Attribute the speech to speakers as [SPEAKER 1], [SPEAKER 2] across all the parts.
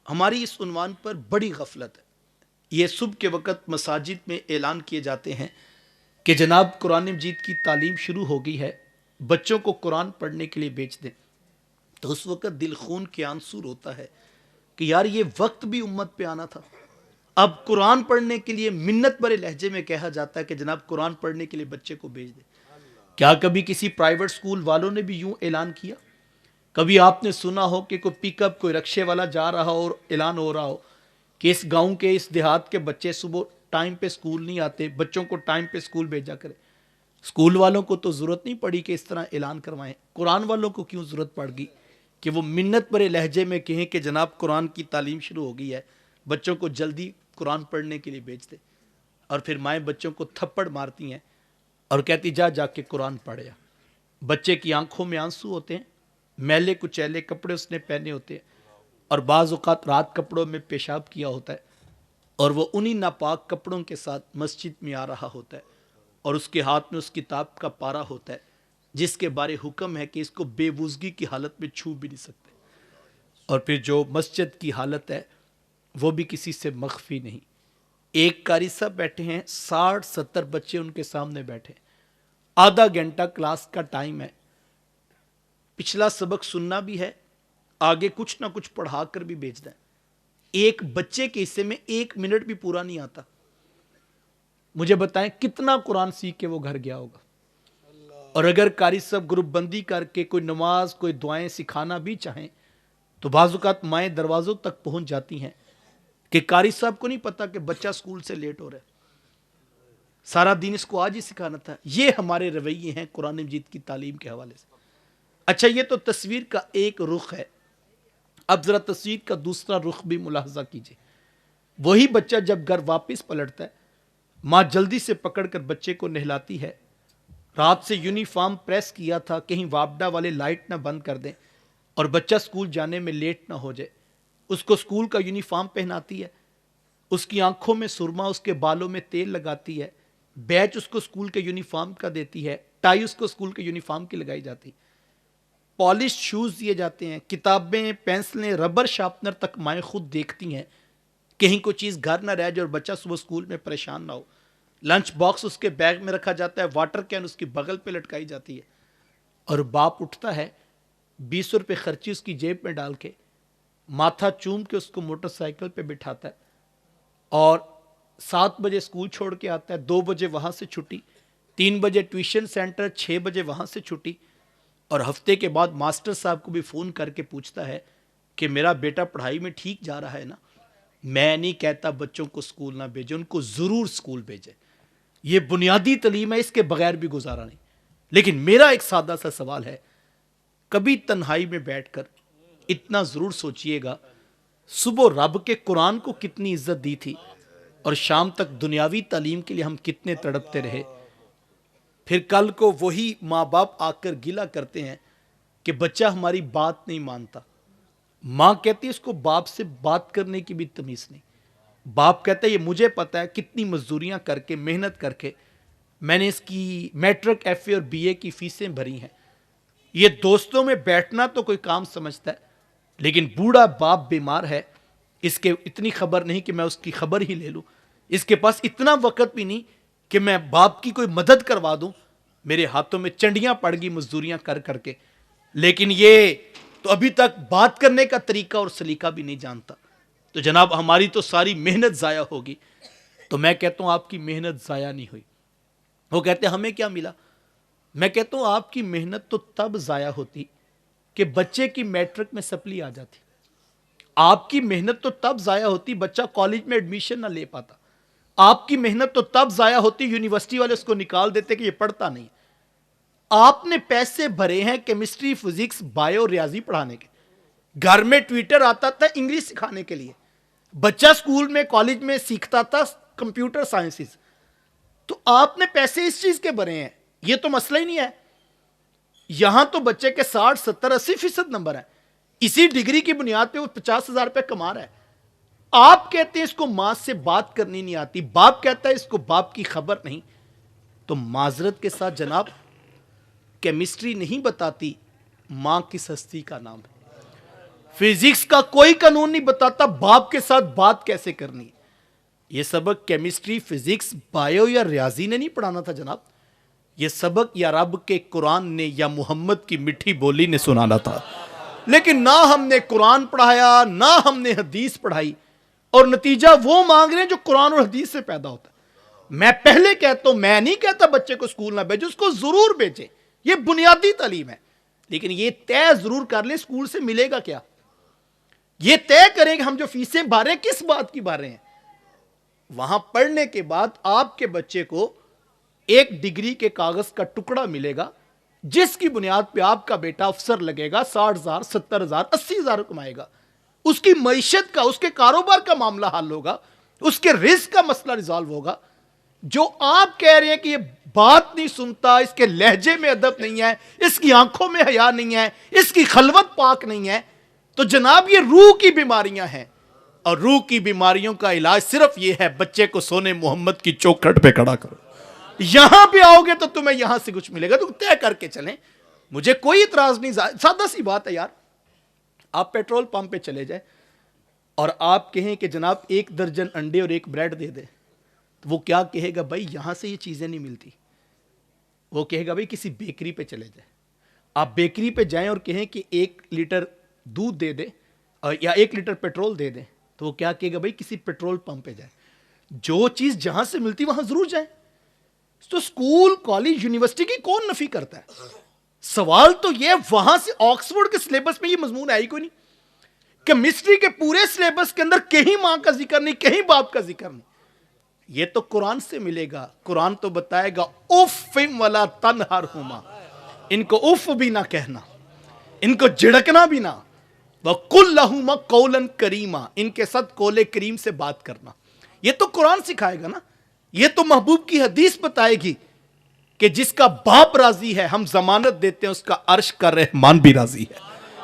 [SPEAKER 1] ہماری اس عنوان پر بڑی غفلت ہے۔ یہ صبح کے وقت مساجد میں اعلان کیے جاتے ہیں کہ جناب قرآن مجید کی تعلیم شروع ہو گئی ہے، بچوں کو قرآن پڑھنے کے لیے بھیج دیں۔ تو اس وقت دل خون کے آنسو روتا ہے کہ یار یہ وقت بھی امت پہ آنا تھا۔ اب قرآن پڑھنے کے لیے منت بھرے لہجے میں کہا جاتا ہے کہ جناب قرآن پڑھنے کے لیے بچے کو بھیج دیں۔ کیا کبھی کسی پرائیویٹ سکول والوں نے بھی یوں اعلان کیا؟ کبھی آپ نے سنا ہو کہ کوئی پک اپ کوئی رکشے والا جا رہا ہو اور اعلان ہو رہا ہو کہ اس گاؤں کے اس دیہات کے بچے صبح ٹائم پہ سکول نہیں آتے، بچوں کو ٹائم پہ سکول بھیجا کرے؟ سکول والوں کو تو ضرورت نہیں پڑی کہ اس طرح اعلان کروائیں، قرآن والوں کو کیوں ضرورت پڑ گئی کہ وہ منت بھرے لہجے میں کہیں کہ جناب قرآن کی تعلیم شروع ہو گئی ہے، بچوں کو جلدی قرآن پڑھنے کے لیے بھیج دے۔ اور پھر مائیں بچوں کو تھپڑ مارتی ہیں اور کہتی جا جا کے قرآن پڑھیا۔ بچے کی آنکھوں میں آنسو ہوتے ہیں، میلے کچیلے کپڑے اس نے پہنے ہوتے ہیں، اور بعض اوقات رات کپڑوں میں پیشاب کیا ہوتا ہے، اور وہ انہی ناپاک کپڑوں کے ساتھ مسجد میں آ رہا ہوتا ہے، اور اس کے ہاتھ میں اس کتاب کا پارا ہوتا ہے جس کے بارے حکم ہے کہ اس کو بے وضوئی کی حالت میں چھو بھی نہیں سکتے۔ اور پھر جو مسجد کی حالت ہے وہ بھی کسی سے مخفی نہیں۔ ایک قاری صاحب بیٹھے ہیں، 60-70 بچے ان کے سامنے بیٹھے، آدھا گھنٹہ کلاس کا ٹائم ہے، پچھلا سبق سننا بھی ہے، آگے کچھ نہ کچھ پڑھا کر بھی بھیجنا ہے۔ ایک بچے کے حصے میں 1 منٹ بھی پورا نہیں آتا۔ مجھے بتائیں کتنا قرآن سیکھ کے وہ گھر گیا ہوگا؟ اور اگر قاری صاحب گروپ بندی کر کے کوئی نماز کوئی دعائیں سکھانا بھی چاہیں تو بعض اوقات مائیں دروازوں تک پہنچ جاتی ہیں کہ قاری صاحب کو نہیں پتا کہ بچہ سکول سے لیٹ ہو رہا ہے، سارا دن اس کو آج ہی سکھانا تھا۔ یہ ہمارے رویے ہیں قرآن مجید کی تعلیم کے حوالے سے۔ اچھا، یہ تو تصویر کا ایک رخ ہے، اب ذرا تصویر کا دوسرا رخ بھی ملاحظہ کیجئے۔ وہی بچہ جب گھر واپس پلٹتا ہے، ماں جلدی سے پکڑ کر بچے کو نہلاتی ہے، رات سے یونیفارم پریس کیا تھا کہیں واپڈا والے لائٹ نہ بند کر دیں اور بچہ سکول جانے میں لیٹ نہ ہو جائے، اس کو سکول کا یونیفارم پہناتی ہے، اس کی آنکھوں میں سرما، اس کے بالوں میں تیل لگاتی ہے، بیچ اس کو سکول کے یونیفارم کا دیتی ہے، ٹائی اس کو سکول کے یونیفارم کی لگائی جاتی، پالش شوز دیے جاتے ہیں، کتابیں پینسلیں ربر شارپنر تک مائیں خود دیکھتی ہیں کہیں کوئی چیز گھر نہ رہ جائے اور بچہ صبح سکول میں پریشان نہ ہو۔ لنچ باکس اس کے بیگ میں رکھا جاتا ہے، واٹر کین اس کی بغل پہ لٹکائی جاتی ہے، اور باپ اٹھتا ہے 20 روپے خرچی اس کی جیب میں ڈال کے، ماتھا چوم کے اس کو موٹر سائیکل پہ بٹھاتا ہے، اور 7 بجے سکول چھوڑ کے آتا ہے، 2 بجے وہاں سے چھٹی، 3 بجے ٹیوشن سینٹر، 6 بجے وہاں سے چھٹی، اور ہفتے کے بعد ماسٹر صاحب کو بھی فون کر کے پوچھتا ہے کہ میرا بیٹا پڑھائی میں ٹھیک جا رہا ہے نا؟ میں نہیں کہتا بچوں کو سکول نہ بھیجیں، ان کو ضرور سکول بھیجیں، یہ بنیادی تعلیم ہے، اس کے بغیر بھی گزارا نہیں۔ لیکن میرا ایک سادہ سا سوال ہے، کبھی تنہائی میں بیٹھ کر اتنا ضرور سوچئے گا صبح رب کے قرآن کو کتنی عزت دی تھی اور شام تک دنیاوی تعلیم کے لیے ہم کتنے تڑپتے رہے۔ پھر کل کو وہی ماں باپ آ کر گلہ کرتے ہیں کہ بچہ ہماری بات نہیں مانتا، ماں کہتی ہے اس کو باپ سے بات کرنے کی بھی تمیز نہیں، باپ کہتا ہے یہ مجھے پتا ہے کتنی مزدوریاں کر کے محنت کر کے میں نے اس کی میٹرک ایف اے اور بی اے کی فیسیں بھری ہیں، یہ دوستوں میں بیٹھنا تو کوئی کام سمجھتا ہے، لیکن بوڑھا باپ بیمار ہے، اس کے اتنی خبر نہیں کہ میں اس کی خبر ہی لے لوں، اس کے پاس اتنا وقت بھی نہیں کہ میں باپ کی کوئی مدد کروا دوں، میرے ہاتھوں میں چنڈیاں پڑ گئی مزدوریاں کر کر کے، لیکن یہ تو ابھی تک بات کرنے کا طریقہ اور سلیقہ بھی نہیں جانتا۔ تو جناب ہماری تو ساری محنت ضائع ہوگی۔ تو میں کہتا ہوں آپ کی محنت ضائع نہیں ہوئی۔ وہ کہتے ہیں ہمیں کیا ملا؟ میں کہتا ہوں آپ کی محنت تو تب ضائع ہوتی کہ بچے کی میٹرک میں سپلی آ جاتی، آپ کی محنت تو تب ضائع ہوتی بچہ کالج میں ایڈمیشن نہ لے پاتا، آپ کی محنت تو تب ضائع ہوتی یونیورسٹی والے اس کو نکال دیتے کہ یہ پڑھتا نہیں۔ آپ نے پیسے بھرے ہیں کیمسٹری فزکس بایو ریاضی پڑھانے کے، گھر میں ٹویٹر آتا تھا انگلش سکھانے کے لیے، بچہ سکول میں کالج میں سیکھتا تھا کمپیوٹر سائنسز، تو آپ نے پیسے اس چیز کے بھرے ہیں، یہ تو مسئلہ ہی نہیں ہے۔ یہاں تو بچے کے 60 70 80% نمبر ہیں، اسی ڈگری کی بنیاد پہ وہ 50,000 روپے کما رہا ہے۔ آپ کہتے ہیں اس کو ماں سے بات کرنی نہیں آتی، باپ کہتا ہے اس کو باپ کی خبر نہیں، تو معذرت کے ساتھ جناب کیمسٹری نہیں بتاتی ماں کس ہستی کا نام ہے، فزکس کا کوئی قانون نہیں بتاتا باپ کے ساتھ بات کیسے کرنی ہے. یہ سبق کیمسٹری، فزکس، بایو یا ریاضی نے نہیں پڑھانا تھا جناب. یہ سبق یا رب کے قرآن نے یا محمد کی میٹھی بولی نے سنانا تھا. لیکن نہ ہم نے قرآن پڑھایا نہ ہم نے حدیث پڑھائی، اور نتیجہ وہ مانگ رہے ہیں جو قرآن اور حدیث سے پیدا ہوتا ہے. میں پہلے کہتا ہوں، میں نہیں کہتا بچے کو اسکول نہ بھیجو، اس کو ضرور بھیجیں، یہ بنیادی تعلیم ہے. لیکن یہ طے ضرور کر لیں اسکول سے ملے گا کیا. یہ طے کریں کہ ہم جو فیسیں بھر رہے ہیں کس بات کی بھر رہے ہیں. وہاں پڑھنے کے بعد آپ کے بچے کو ایک ڈگری کے کاغذ کا ٹکڑا ملے گا جس کی بنیاد پہ آپ کا بیٹا افسر لگے گا، 60,000 70,000 80,000 کمائے گا. اس کی معیشت کا، اس کے کاروبار کا معاملہ حل ہوگا، اس کے رزق کا مسئلہ ریزالو ہوگا. جو آپ کہہ رہے ہیں کہ یہ بات نہیں سنتا، اس کے لہجے میں ادب نہیں ہے، اس کی آنکھوں میں حیا نہیں ہے، اس کی خلوت پاک نہیں ہے، تو جناب یہ روح کی بیماریاں ہیں. اور روح کی بیماریوں کا علاج صرف یہ ہے، بچے کو سونے محمد کی چوکھٹ پہ کھڑا کرو. یہاں پہ آؤ گے تو تمہیں یہاں سے کچھ ملے گا، تو طے کر کے چلیں. مجھے کوئی اعتراض نہیں، سادہ سی بات ہے یار. آپ پیٹرول پمپ پہ چلے جائیں اور آپ کہیں کہ جناب 1 درجن انڈے اور 1 بریڈ دے دے، تو وہ کیا کہے گا؟ بھائی یہاں سے یہ چیزیں نہیں ملتی. وہ کہے گا بھائی کسی بیکری پہ چلے جائیں. آپ بیکری پہ جائیں اور کہیں کہ 1 لیٹر دودھ دے دے یا 1 لیٹر پیٹرول دے دیں، تو وہ کیا کہے گا؟ بھائی کسی پیٹرول پمپ پہ جائیں. جو چیز جہاں سے ملتی وہاں ضرور جائیں. تو اسکول، کالج، یونیورسٹی کی کون نفی کرتا ہے؟ سوال تو یہ وہاں سے آکسفورڈ کے سلیبس میں یہ مضمون ہے ہی کوئی نہیں. کیمسٹری کے پورے سلیبس کے اندر کہیں ماں کا ذکر نہیں، کہیں باپ کا ذکر نہیں. یہ تو قرآن سے ملے گا. قرآن تو بتائے گا اف ولا تنہرہما، ان کو اف بھی نہ کہنا، ان کو جھڑکنا بھی نہ. وَقُلْ لَهُمَا قَوْلًا كَرِيمًا، ان کے ساتھ قول کریم سے بات کرنا. یہ تو قرآن سکھائے گا نا. یہ تو محبوب کی حدیث بتائے گی کہ جس کا باپ راضی ہے ہم ضمانت دیتے ہیں اس کا عرش کا رحمان بھی راضی ہے.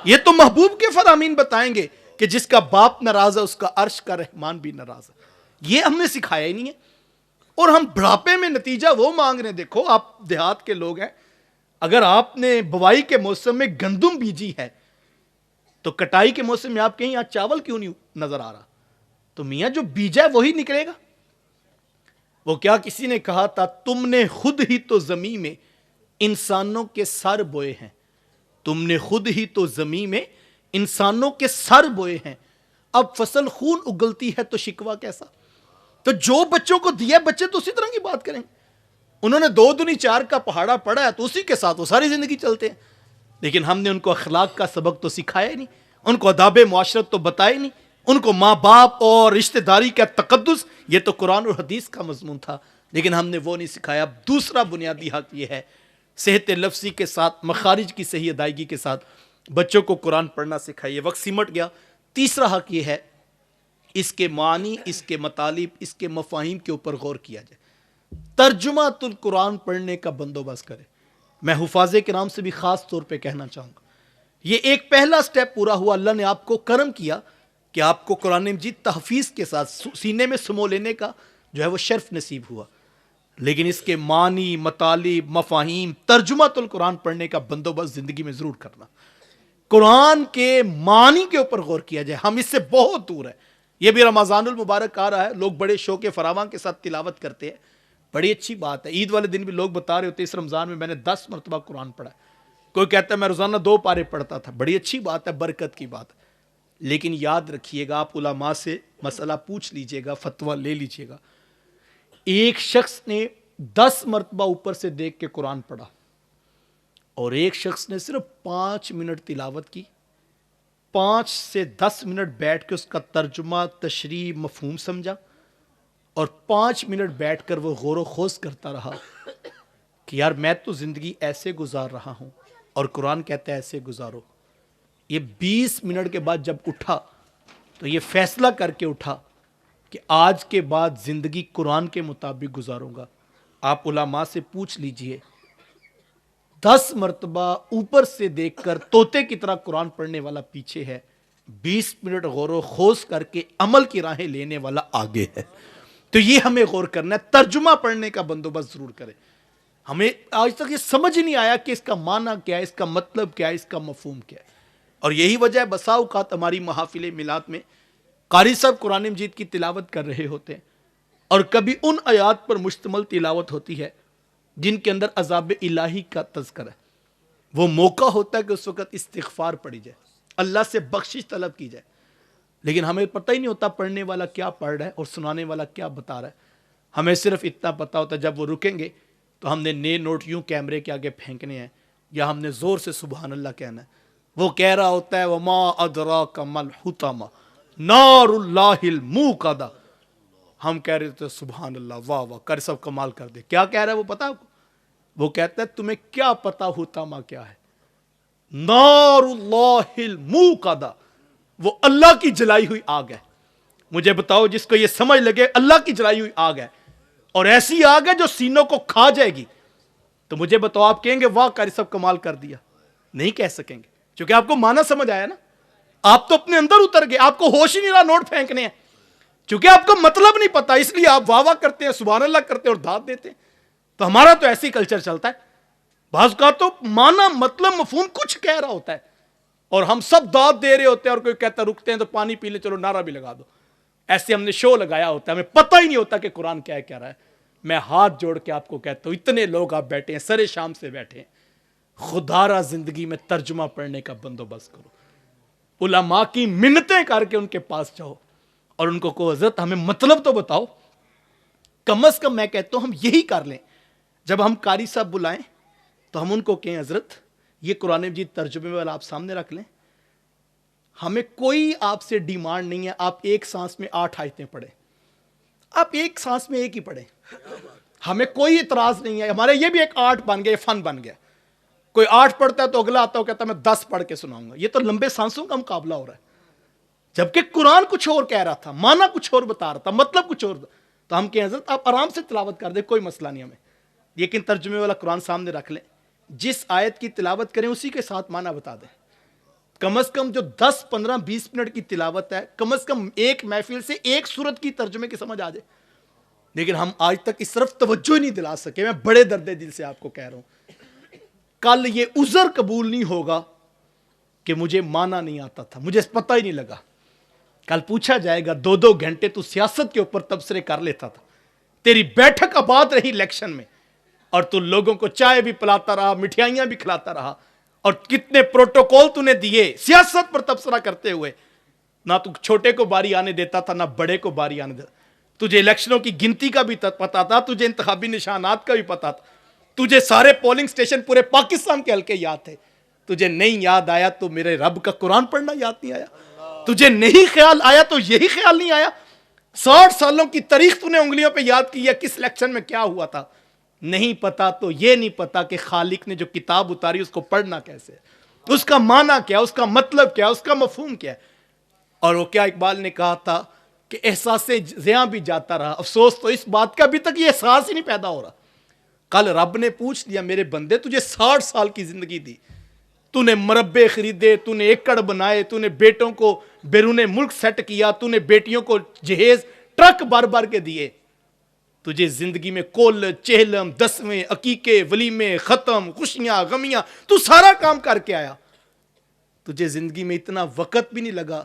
[SPEAKER 1] یہ تو محبوب کے فرامین بتائیں گے کہ جس کا باپ ناراض ہے اس کا عرش کا رحمان بھی ناراض ہے. یہ ہم نے سکھایا ہی نہیں ہے. اور ہم بڑھاپے میں نتیجہ وہ مانگ رہے ہیں. دیکھو آپ دیہات کے لوگ ہیں، اگر آپ نے بوائی کے موسم میں گندم بیجی ہے تو کٹائی کے موسم میں آپ کہیں یہاں چاول کیوں نہیں نظر آ رہا؟ تو میاں جو بیجا ہے وہی نکلے گا. وہ کیا کسی نے کہا تھا، تم نے خود ہی تو زمین میں انسانوں کے سر بوئے ہیں. تم نے خود ہی تو زمین میں انسانوں کے سر بوئے ہیں، اب فصل خون اگلتی ہے تو شکوہ کیسا. تو جو بچوں کو دیا بچے تو اسی طرح کی بات کریں. انہوں نے 2 دنی 4 کا پہاڑا پڑھا ہے تو اسی کے ساتھ وہ ساری زندگی چلتے ہیں. لیکن ہم نے ان کو اخلاق کا سبق تو سکھایا ہی نہیں، ان کو آداب معاشرت تو بتائے نہیں، ان کو ماں باپ اور رشتہ داری کا تقدس، یہ تو قرآن اور حدیث کا مضمون تھا، لیکن ہم نے وہ نہیں سکھایا. دوسرا بنیادی حق یہ ہے، صحت لفظی کے ساتھ، مخارج کی صحیح ادائیگی کے ساتھ بچوں کو قرآن پڑھنا سکھائیے. وقت سمٹ گیا. تیسرا حق یہ ہے، اس کے معنی، اس کے مطالب، اس کے مفاہیم کے اوپر غور کیا جائے. ترجمہ القرآن پڑھنے کا بندوبست کرے. میں حفاظ کرام سے بھی خاص طور پہ کہنا چاہوں گا، یہ ایک پہلا سٹیپ پورا ہوا. اللہ نے آپ کو کرم کیا کہ آپ کو قرآن مجید تحفیظ کے ساتھ سینے میں سمو لینے کا جو ہے وہ شرف نصیب ہوا. لیکن اس کے معنی، مطالب، مفاہیم، ترجمہ القرآن پڑھنے کا بندوبست زندگی میں ضرور کرنا. قرآن کے معنی کے اوپر غور کیا جائے. ہم اس سے بہت دور ہیں. یہ بھی رمضان المبارک آ رہا ہے، لوگ بڑے شوق فراواں کے ساتھ تلاوت کرتے ہیں، بڑی اچھی بات ہے. عید والے دن بھی لوگ بتا رہے ہوتے ہیں اس رمضان میں نے 10 مرتبہ قرآن پڑھا. کوئی کہتا ہے میں روزانہ 2 پارے پڑھتا تھا. بڑی اچھی بات ہے، برکت کی بات ہے. لیکن یاد رکھیے گا، آپ علماء سے مسئلہ پوچھ لیجئے گا، فتویٰ لے لیجئے گا. ایک شخص نے 10 مرتبہ اوپر سے دیکھ کے قرآن پڑھا اور ایک شخص نے صرف 5 منٹ تلاوت کی، 5 سے 10 منٹ بیٹھ کے اس کا ترجمہ، تشریح، مفہوم سمجھا، اور 5 منٹ بیٹھ کر وہ غور و خوض کرتا رہا کہ یار میں تو زندگی ایسے گزار رہا ہوں اور قرآن کہتا ہے ایسے گزارو. یہ 20 منٹ کے بعد جب اٹھا تو یہ فیصلہ کر کے اٹھا کہ آج کے بعد زندگی قرآن کے مطابق گزاروں گا. آپ علماء سے پوچھ لیجئے، 10 مرتبہ اوپر سے دیکھ کر طوطے کی طرح قرآن پڑھنے والا پیچھے ہے، 20 منٹ غور و خوض کر کے عمل کی راہیں لینے والا آگے ہے. تو یہ ہمیں غور کرنا ہے. ترجمہ پڑھنے کا بندوبست ضرور کریں. ہمیں آج تک یہ سمجھ نہیں آیا کہ اس کا معنی کیا ہے، اس کا مطلب کیا ہے، اس کا مفہوم کیا ہے. اور یہی وجہ ہے بسا اوقات ہماری محافل میلاد میں قاری صاحب قرآن مجید کی تلاوت کر رہے ہوتے ہیں اور کبھی ان آیات پر مشتمل تلاوت ہوتی ہے جن کے اندر عذاب الہی کا تذکرہ ہے. وہ موقع ہوتا ہے کہ اس وقت استغفار پڑھی جائے, اللہ سے بخشش طلب کی جائے, لیکن ہمیں پتہ ہی نہیں ہوتا پڑھنے والا کیا پڑھ رہا ہے اور سنانے والا کیا بتا رہا ہے. ہمیں صرف اتنا پتا ہوتا ہے جب وہ رکیں گے تو ہم نے نئے نوٹ یوں کیمرے کے آگے پھینکنے ہیں یا ہم نے زور سے سبحان اللہ کہنا ہے. وہ کہہ رہا ہوتا ہے وما ادراک مل حطامہ نار اللہ الموقدہ, ہم کہہ رہے تھے سبحان اللہ واہ واہ کر سب کمال کر دے. کیا کہہ رہا ہے وہ پتا آپ کو؟ وہ کہتا ہے تمہیں کیا پتا حطامہ کیا ہے؟ نار اللہ الموقدہ, وہ اللہ کی جلائی ہوئی آگ ہے. مجھے بتاؤ جس کو یہ سمجھ لگے اللہ کی جلائی ہوئی آگ ہے اور ایسی آگ ہے جو سینوں کو کھا جائے گی, تو مجھے بتاؤ آپ کہیں گے واہ قاری صاحب کمال کر دیا؟ نہیں کہہ سکیں گے, چونکہ آپ کو معنی سمجھ آیا نا. آپ تو اپنے اندر اتر گئے, آپ کو ہوش ہی نہیں رہا نوٹ پھینکنے ہیں, چونکہ آپ کو مطلب نہیں پتا اس لیے آپ واہ واہ کرتے ہیں سبحان اللہ کرتے ہیں اور داد دیتے ہیں. تو ہمارا تو ایسی کلچر چلتا ہے, بعض کا تو معنی مطلب مفہوم کچھ کہہ رہا ہوتا ہے اور ہم سب داد دے رہے ہوتے ہیں اور کوئی کہتا ہے رکتے ہیں تو پانی پی لے چلو نعرہ بھی لگا دو. ایسے ہم نے شو لگایا ہوتا ہے, ہمیں پتہ ہی نہیں ہوتا کہ قرآن کیا کہہ رہا ہے. میں ہاتھ جوڑ کے آپ کو کہتا ہوں اتنے لوگ آپ بیٹھے ہیں سرے شام سے بیٹھے ہیں, خدا را زندگی میں ترجمہ پڑھنے کا بندوبست کرو, علماء کی منتیں کر کے ان کے پاس جاؤ اور ان کو کہو حضرت ہمیں مطلب تو بتاؤ. کم از کم میں کہتا ہوں ہم یہی کر لیں, جب ہم قاری صاحب بلائیں تو ہم ان کو کہیں حضرت یہ قرآن مجید ترجمے والا آپ سامنے رکھ لیں, ہمیں کوئی آپ سے ڈیمانڈ نہیں ہے آپ ایک سانس میں 8 آیتیں پڑھیں, آپ ایک سانس میں ایک ہی پڑھیں, ہمیں کوئی اعتراض نہیں ہے. ہمارے یہ بھی ایک آرٹ بن گیا, فن بن گیا. کوئی 8 پڑھتا ہے تو اگلا آتا ہے کہتا ہے میں 10 پڑھ کے سناؤں گا. یہ تو لمبے سانسوں کا مقابلہ ہو رہا ہے, جبکہ قرآن کچھ اور کہہ رہا تھا, معنی کچھ اور بتا رہا تھا, مطلب کچھ اور. تو ہم کہیں حضرت آپ آرام سے تلاوت کر دیں کوئی مسئلہ نہیں ہمیں, لیکن ترجمے والا قرآن سامنے رکھ لیں, جس آیت کی تلاوت کریں اسی کے ساتھ معنی بتا دیں. کم از کم جو 10 15 20 منٹ کی تلاوت ہے کم از کم ایک محفل سے ایک سورت کی ترجمے کی سمجھ آ جائے. لیکن ہم آج تک اس طرف توجہ ہی نہیں دلا سکے. میں بڑے درد دل سے آپ کو کہہ رہا ہوں, کل یہ عذر قبول نہیں ہوگا کہ مجھے معنی نہیں آتا تھا, مجھے پتہ ہی نہیں لگا. کل پوچھا جائے گا 2 گھنٹے تو سیاست کے اوپر تبصرے کر لیتا تھا, تیری بیٹھک آباد رہی الیکشن میں اور تو لوگوں کو چائے بھی پلاتا رہا, مٹھائیاں بھی کھلاتا رہا, اور کتنے پروٹوکول تو نے دیے سیاست پر تبصرہ کرتے ہوئے. نہ تو چھوٹے کو باری آنے دیتا تھا نہ بڑے کو باری آنے دیتا. تجھے الیکشنوں کی گنتی کا بھی پتا تھا, تجھے انتخابی نشانات کا بھی پتا تھا, تجھے سارے پولنگ سٹیشن پورے پاکستان کے حلقے یاد تھے. تجھے نہیں یاد آیا تو میرے رب کا قرآن پڑھنا یاد نہیں آیا. تجھے نہیں خیال آیا تو یہی خیال نہیں آیا. 60 سالوں کی تاریخ تو نے انگلیوں پہ یاد کی ہے, کس الیکشن میں کیا ہوا تھا. نہیں پتا تو یہ نہیں پتا کہ خالق نے جو کتاب اتاری اس کو پڑھنا کیسے ہے, اس کا معنی کیا, اس کا مطلب کیا, اس کا مفہوم کیا ہے. اور وہ کیا اقبال نے کہا تھا کہ احساس زیاں بھی جاتا رہا, افسوس تو اس بات کا ابھی تک یہ احساس ہی نہیں پیدا ہو رہا. کل رب نے پوچھ لیا میرے بندے تجھے 60 سال کی زندگی دی, تو نے مربے خریدے, تو نے ایکڑ بنائے, تو نے بیٹوں کو بیرون ملک سیٹ کیا, تو نے بیٹیوں کو جہیز ٹرک بھر بھر کے دیے, تجھے زندگی میں کول چہلم 10ویں عقیقے ولیمے ختم خوشیاں غمیاں تو سارا کام کر کے آیا. تجھے زندگی میں اتنا وقت بھی نہیں لگا,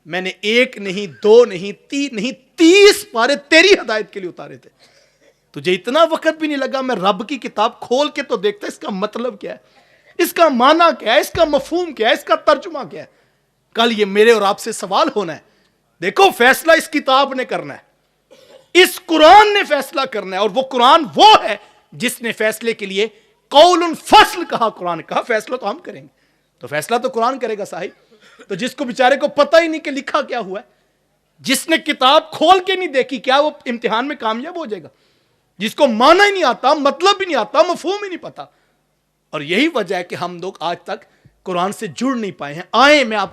[SPEAKER 1] میں نے 1 نہیں 2 نہیں 3 نہیں 30 پارے تیری ہدایت کے لیے اتارے تھے. تجھے اتنا وقت بھی نہیں لگا, میں رب کی کتاب کھول کے تو دیکھتا اس کا مطلب کیا ہے, اس کا معنی کیا ہے, اس کا مفہوم کیا ہے, اس کا ترجمہ کیا ہے. کل یہ میرے اور آپ سے سوال ہونا ہے. دیکھو فیصلہ اس کتاب نے کرنا ہے, اس قرآن نے فیصلہ کرنا ہے, اور وہ قرآن وہ ہے جس نے فیصلے کے لیے قول فصل کہا. قرآن کہا فیصلہ تو ہم کریں گے, تو فیصلہ تو قرآن کرے گا صاحب. تو جس کو بیچارے کو پتہ ہی نہیں کہ لکھا کیا ہوا ہے, جس نے کتاب کھول کے نہیں دیکھی, کیا وہ امتحان میں کامیاب ہو جائے گا؟ جس کو معنی ہی نہیں آتا, مطلب بھی نہیں آتا, مفہوم ہی نہیں پتا. اور یہی وجہ ہے کہ ہم لوگ آج تک قرآن سے جڑ نہیں پائے ہیں. آئیں میں آپ کو